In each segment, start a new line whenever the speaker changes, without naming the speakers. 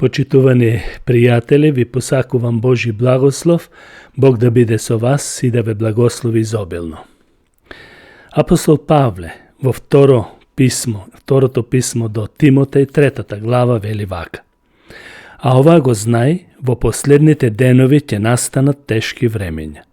Почитувани пријатели, ви посакувам Божи благослов, Бог да биде со вас и да ве благослови изобилно. Апостол Павле во второто писмо до Тимотеј, 3 глава, вели вака: А ова го знај, во последните денови ќе настанат тешки времења,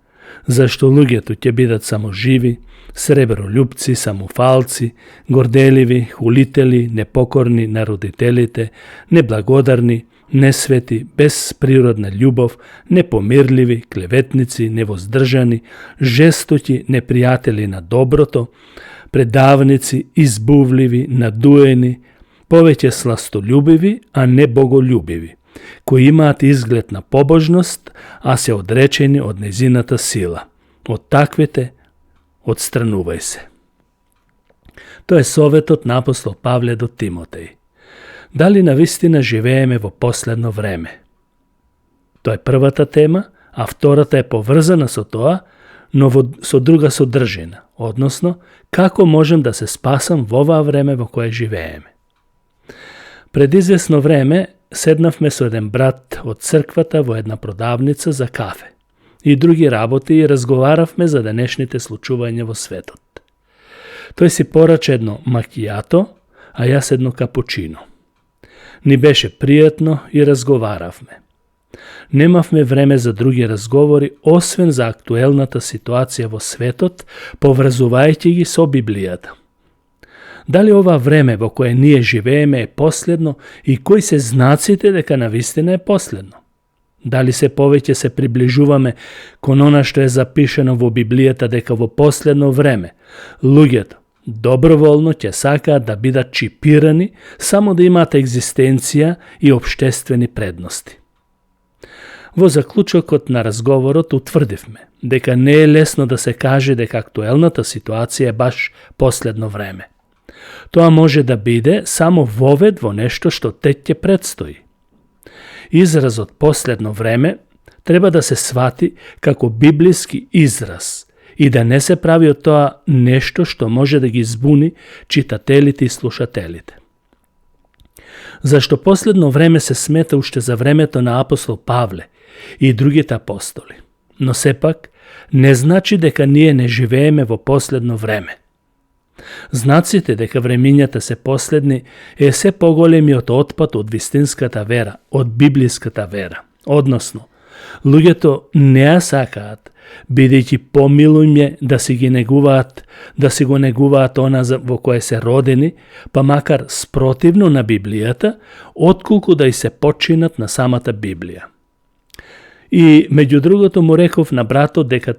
зашто луѓето ќе бидат само живи, сребролюбци, самофалци, горделиви, хулители, непокорни на родителите, неблагодарни, несвети, без природна љубов, непомирливи, клеветници, невоздржани, жестоки, непријатели на доброто, предавници, избувливи, надуени, повеќе сластолюбиви, а не боголюбиви, кои имаат изглед на побожност, а се одречени од незината сила. Од таквите отстранувај се. Тоа е советот на апостол Павле до Тимотеј. Дали навистина живееме во последно време? Тоа е првата тема, а втората е поврзана со тоа, но со друга содржина, односно, како можем да се спасам во оваа време во кое живееме. Пред извесно време седнавме со еден брат од црквата во една продавница за кафе и други работи и разговаравме за денешните случувања во светот. Тој си порача едно макијато, а јас едно капучино. Ни беше пријатно и разговаравме. Немавме време за други разговори, освен за актуелната ситуација во светот, поврзувајќи ги со Библијата. Дали ова време во кое ние живееме е последно и кои се знаците дека навистина е последно? Дали се повеќе се приближуваме кон она што е запишено во Библијата дека во последно време луѓето доброволно ќе сакаат да бидат чипирани само да имаат екзистенција и општествени предности? Во заклучокот на разговорот утврдивме дека не е лесно да се каже дека актуелната ситуација е баш последно време. Тоа може да биде само вовед во нешто што тек ќе предстои. Изразот последно време треба да се свати како библиски израз и да не се прави од тоа нешто што може да ги збуни читателите и слушателите. Зашто последно време се смета уште за времето на апостол Павле и другите апостоли, но сепак не значи дека ние не живееме во последно време. Знаците дека времињата се последни е се поголемиот отпад од вистинската вера, од библиската вера. Односно, луѓето не ја сакаат, бидејќи помилуње да си го негуваат она во кое се родени, па макар спротивно на Библијата, отколку да и се починат на самата Библија. И меѓу другото му реков на братот дека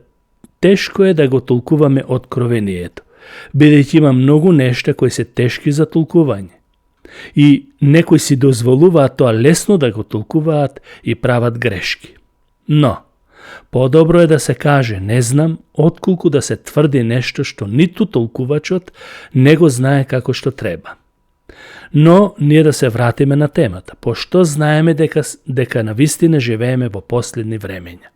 тешко е да го толкуваме откровението, бидејќи има многу нешта кои се тешки за толкување. И некои си дозволуваат тоа лесно да го толкуваат и прават грешки. Но, подобро е да се каже не знам, отколку да се тврди нешто што ниту толкувачот не го знае како што треба. Но, ние да се вратиме на темата, пошто знаеме дека навистина живееме во последни времења.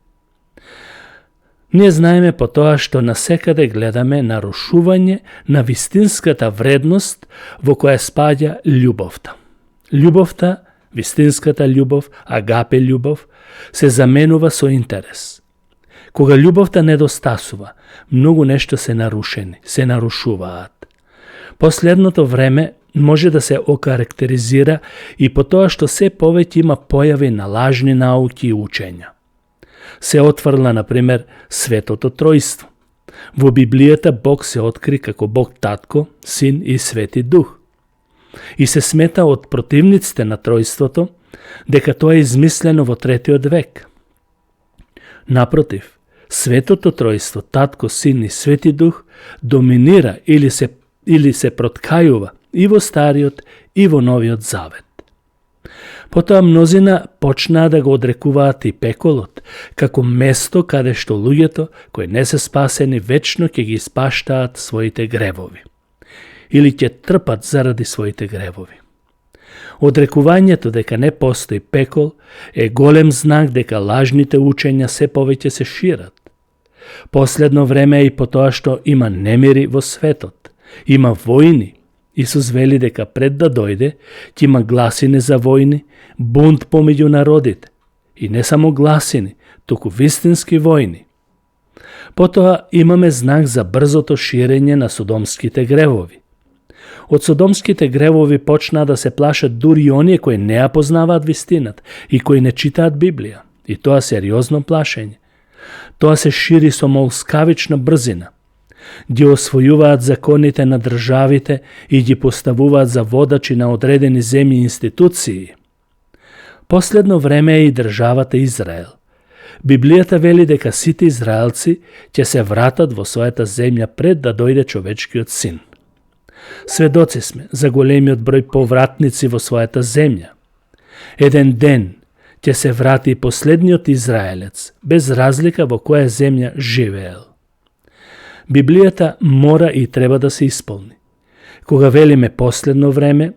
Ние знаеме по тоа што насекаде гледаме нарушување на вистинската вредност во која спаѓа љубовта. Љубовта, вистинската љубов, агапе љубов, се заменува со интерес. Кога љубовта недостасува, многу нешто се нарушени, се нарушуваат. Последното време може да се окарактеризира и по тоа што се повеќе има појави на лажни науки и учења. Се отврла, например, Светото Тројство. Во Библијата Бог се откри како Бог Татко, Син и Свети Дух. И се смета од противниците на Тројството дека тоа е измислено во 3 век. Напротив, Светото Тројство, Татко, Син и Свети Дух доминира или се проткајува и во Стариот и во Новиот Завет. Потоа мнозина почнаа да го одрекуваат и пеколот, како место каде што луѓето кои не се спасени вечно ќе ги испаштаат своите гревови. Или ќе трпат заради своите гревови. Одрекувањето дека не постои пекол е голем знак дека лажните учења се повеќе се шират. Последно време е и по тоа што има немири во светот, има војни Исус вели дека пред да дојде, ќе има гласини за војни, бунт помеѓу народите. И не само гласини, туку вистински војни. Потоа имаме знак за брзото ширење на содомските гревови. Од содомските гревови почна да се плашат дури оние кои не ја познаваат вистината и кои не читаат Библија. И тоа сериозно плашење. Тоа се шири со молскавична брзина. Ги освојуваат законите на државите и ги поставуваат за водачи на одредени земји и институции. Последно време е и државата Израел. Библијата вели дека сите израелци ќе се вратат во својата земја пред да дојде човечкиот син. Сведоци сме за големиот број повратници во својата земја. Еден ден ќе се врати и последниот израелец, без разлика во која земја живеел. Библијата мора и треба да се исполни. Кога велиме последно време,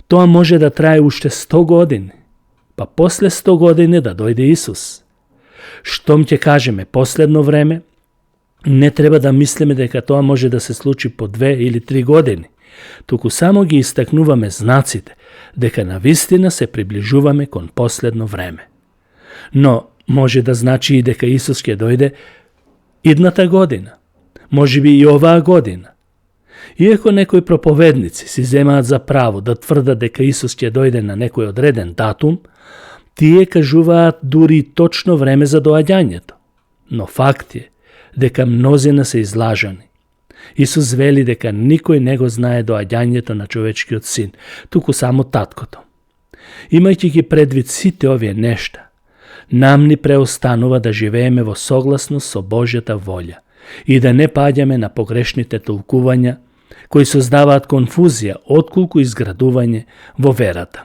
тоа може да трае уште 100 години, па после 100 години да дојде Исус. Штом ќе кажеме последно време, не треба да мислиме дека тоа може да се случи по 2 или 3 години, туку само ги истакнуваме знаците дека навистина се приближуваме кон последно време. Но може да значи и дека Исус ќе дојде идната година, можеби и оваа година. Иако некои проповедници си земаат за право да тврдат дека Исус ќе дојде на некој одреден датум, тие кажуваат дури и точно време за доаѓањето. Но факт е дека мнозина се излажани. Исус вели дека никој не го знае доаѓањето на човечкиот син, туку само таткото. Имајќи ги предвид сите овие нешта, нам ни преостанува да живееме во согласност со Божјата волја и да не паѓаме на погрешните толкувања кои создаваат конфузија отколку изградување во верата.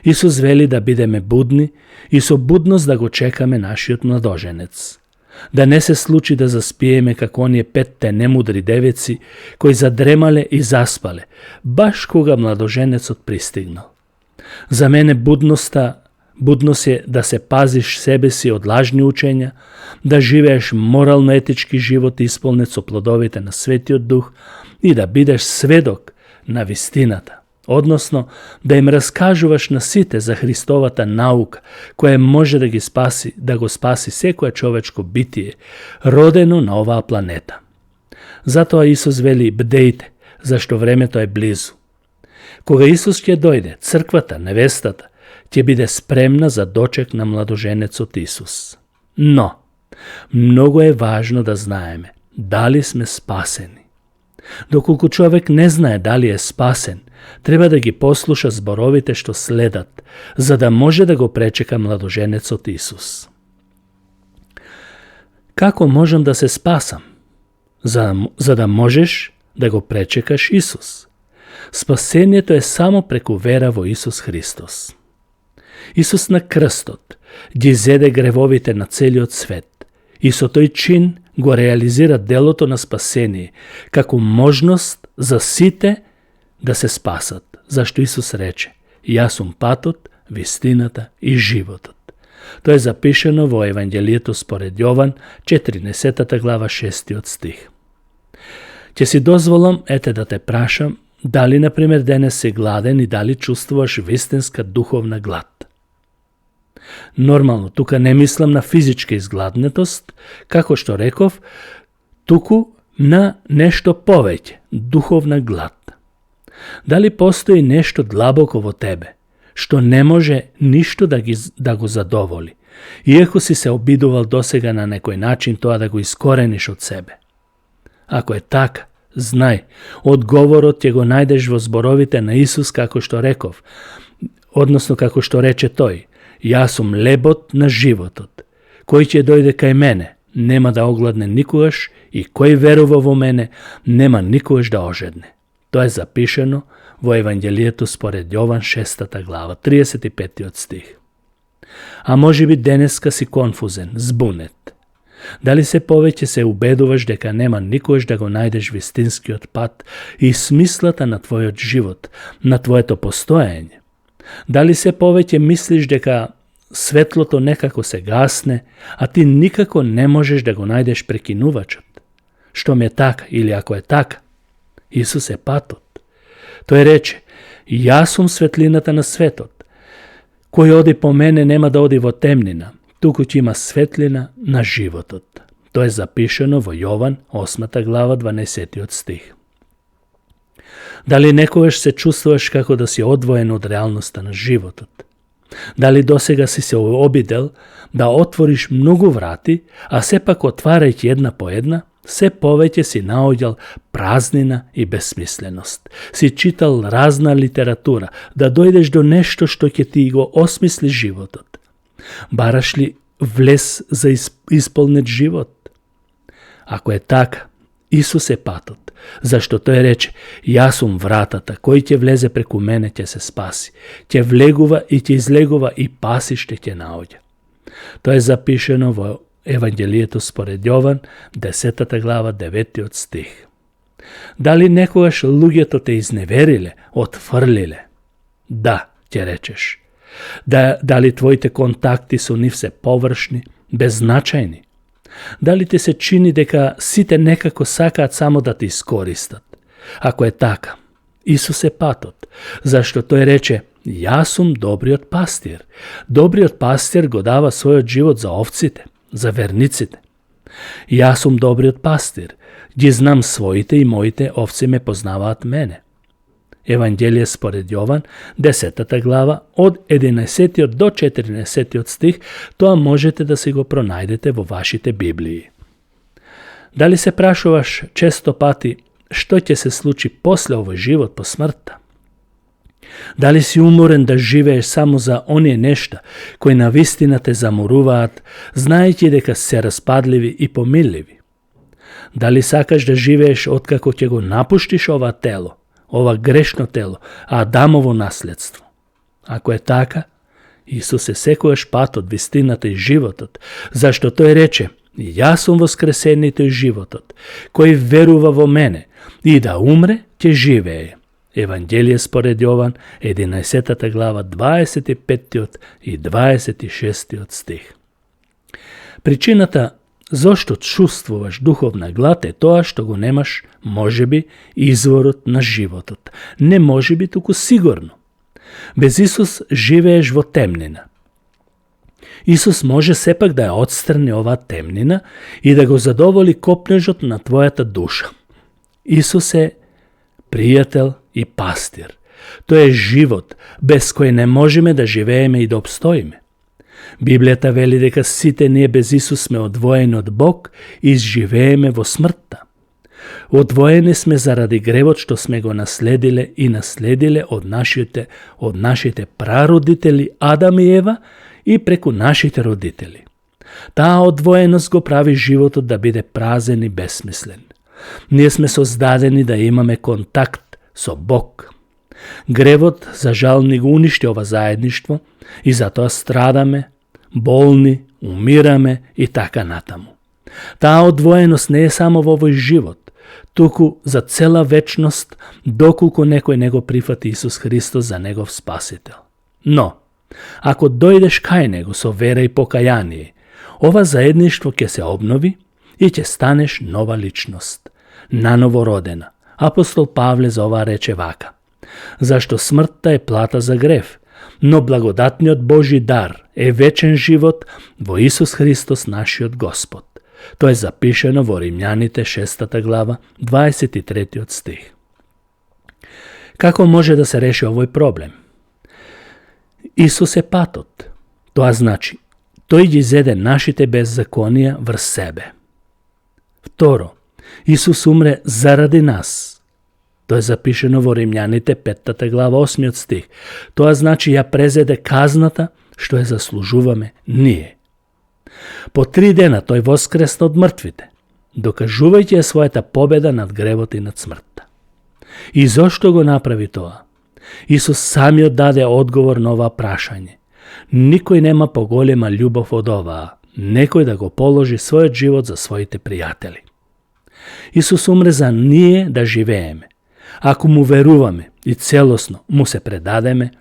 Исус вели да бидеме будни и со будност да го чекаме нашиот младоженец. Да не се случи да заспиеме како оние 5 немудри девици кои задремале и заспале, баш кога младоженецот пристигнал. За мене будност е да се пазиш себе си од лажни учења, да живееш морално-етички живот исполнет со плодовите на Светиот Дух и да бидеш сведок на вистината. Односно, да им раскажуваш на сите за Христовата наука, која може да го спаси секоја човечко битие, родено на оваа планета. Затоа Исус вели: бдејте, зашто времето е близу. Кога Исус ќе дојде, црквата, невестата, ќе биде спремна за дочек на младоженецот Исус. Но, многу е важно да знаеме дали сме спасени. Доколку човек не знае дали е спасен, треба да ги послуша зборовите што следат, за да може да го пречека младоженецот Исус. Како можам да се спасам? За да можеш да го пречекаш Исус. Спасението е само преку вера во Исус Христос. Исус на крстот ги зеде гревовите на целиот свет и со тој чин го реализира делото на спасение како можност за сите да се спасат, зашто Исус рече: јас сум патот, вистината и животот. Тоа е запишено во Евангелието според Јован, 14 глава 6 стих. Ќе си дозволам да те прашам дали, например, денес си гладен и дали чувствуваш вистинска духовна глад. Нормално, тука не мислам на физичка изгладнетост, како што реков, туку на нешто повеќе, духовна глад. Дали постои нешто длабоко во тебе, што не може ништо да го задоволи, иако си се обидувал досега на некој начин тоа да го искорениш од себе? Ако е така, знај, одговорот ќе го најдеш во зборовите на Исус, како што реков, односно како што рече тој: јас сум лебот на животот. Кој ќе дојде кај мене, нема да огладне никогаш, и кој верува во мене, нема никогаш да ожедне. Тоа е запишено во Евангелието според Јован 6 глава, 35 стих. А може би денеска си конфузен, збунет. Дали се повеќе се убедуваш дека нема никогаш да го најдеш вистинскиот пат и смислата на твојот живот, на твоето постоење? Дали се повеќе мислиш дека светлото некако се гасне, а ти никако не можеш да го најдеш прекинувачот? Што ме така, или ако е така, Исус е патот, Тој рече, јас сум светлината на светот. Кој оди по мене нема да оди во темнина, туку ќе има светлина на животот. Тоа е запишено во Јован 8 глава 12 стих. Дали некогаш се чувствуваш како да си одвоен од реалноста на животот? Дали досега си се обидел да отвориш многу врати, а сепак отварајќи една по една, се повеќе си наоѓал празнина и бесмисленост. Си читал разна литература, да дојдеш до нешто што ќе ти го осмисли животот. Бараш ли влез за исполнет живот? Ако е така, Исус е патот, зашто тој рече, јас сум вратата, кој ќе влезе преку мене ќе се спаси, ќе влегува и ќе излегува и пасиште ќе наоѓа. Тоа е запишено во Евангелието според Јован, 10 глава, 9 стих. Дали некогаш луѓето те изневериле, отфрлиле? Да, ќе речеш. Дали твоите контакти со нив се површни, беззначајни? Дали ти се чини дека сите некако сакаат само да те искористат? Ако е така, Исус е патот, зашто тој рече, јас сум добриот пастир. Добриот пастир го дава својот живот за овците, за верниците. Јас сум добриот пастир, ги знам своите и моите овци ме познаваат мене. Евангелие според Јован, 10 глава, од 11 до 14 стих, тоа можете да си го пронајдете во вашите Библии. Дали се прашуваш често пати што ќе се случи после овој живот по смртта? Дали си уморен да живееш само за оние нешта кои навистина те заморуваат, знаејќи дека се распадливи и помилливи? Дали сакаш да живееш откако ќе го напуштиш ова тело, ова грешно тело, Адамово наследство? Ако е така, Исус е секојаш патот, вистината и животот, зашто тој рече, јас сум воскресението и животот, кој верува во мене и да умре, ќе живее. Евангелие според Јован, 11 глава, 25 и 26 стих. Причината зошто чувствуваш духовна глад е тоа што го немаш, можеби, изворот на животот. Не можеби, туку сигурно. Без Исус живееш во темнина. Исус може сепак да ја отстрани оваа темнина и да го задоволи копнежот на твојата душа. Исус е пријател и пастир. Тој е живот, без кој не можеме да живееме и да обстоиме. Библијата вели дека сите ние без Исус сме одвоени од Бог и живееме во смртта. Одвоени сме заради гревот што сме го наследиле и наследиле од нашите прародители Адам и Ева и преку нашите родители. Таа одвоеност го прави животот да биде празен и бесмислен. Ние сме создадени да имаме контакт со Бог. Гревот, за жал, ни го уништи ова заедништво и затоа страдаме, болни, умираме и така натаму. Таа одвоеност не е само во овој живот, туку за цела вечност, доколку некој не го прифати Исус Христос за негов спасител. Но, ако дојдеш кај него со вера и покаяние, ова заедништво ќе се обнови и ќе станеш нова личност, наново родена. Апостол Павле за ова рече вака: зашто смртта е плата за грев, но благодатниот Божи дар е вечен живот во Исус Христос нашиот Господ. Тоа е запишено во Римјаните 6 глава, 23 стих. Како може да се реши овој проблем? Исус е патот. Тоа значи, тој ги зеде нашите беззаконија врз себе. Второ, Исус умре заради нас. Тоа е запишено во Римјаните 5 глава 8 стих. Тоа значи ја презеде казната што ја заслужуваме ние. По 3 дена тој воскресна од мртвите, докажувајќи ја својата победа над гревот и над смртта. И зошто го направи тоа? Исус самиот даде одговор на ова прашање. Никој нема поголема љубов од оваа, некој да го положи својот живот за своите пријатели. Исус умре за ние да живееме. Ако му веруваме и целосно му се предадеме,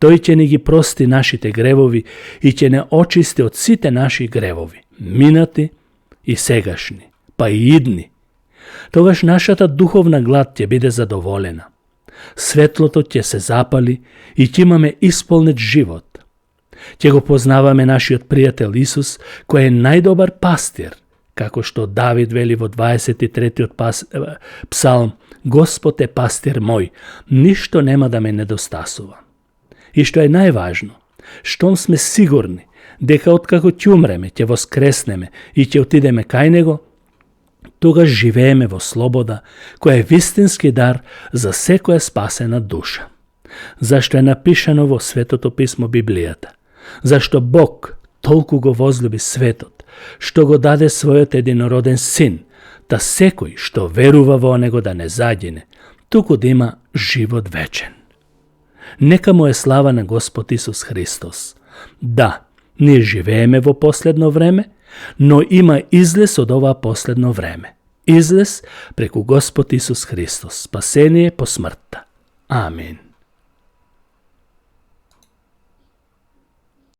тој ќе ни ги прости нашите гревови и ќе не очисти од сите наши гревови, минати и сегашни, па и идни. Тогаш нашата духовна глад ќе биде задоволена. светлото ќе се запали и ќе имаме исполнет живот. Ќе го познаваме нашиот пријател Исус, кој е најдобар пастир, како што Давид вели во 23-тиот псалм: Господ е пастир мој, ништо нема да ме недостасува. И што е најважно, штом сме сигурни дека откако ќе умреме, ќе воскреснеме и ќе отидеме кај Него, тогаш живееме во слобода, која е вистински дар за секоја спасена душа. Зашто е напишано во Светото писмо Библијата? Зашто Бог толку го возлюби светот, што го даде својот единороден син, та секој што верува во Него да не загине, туку да има живот вечен. Нека му е слава на Господ Исус Христос. Да, ние живееме во последно време, но има излез од ова последно време. Излез преку Господ Исус Христос, спасение по смртта. Амин.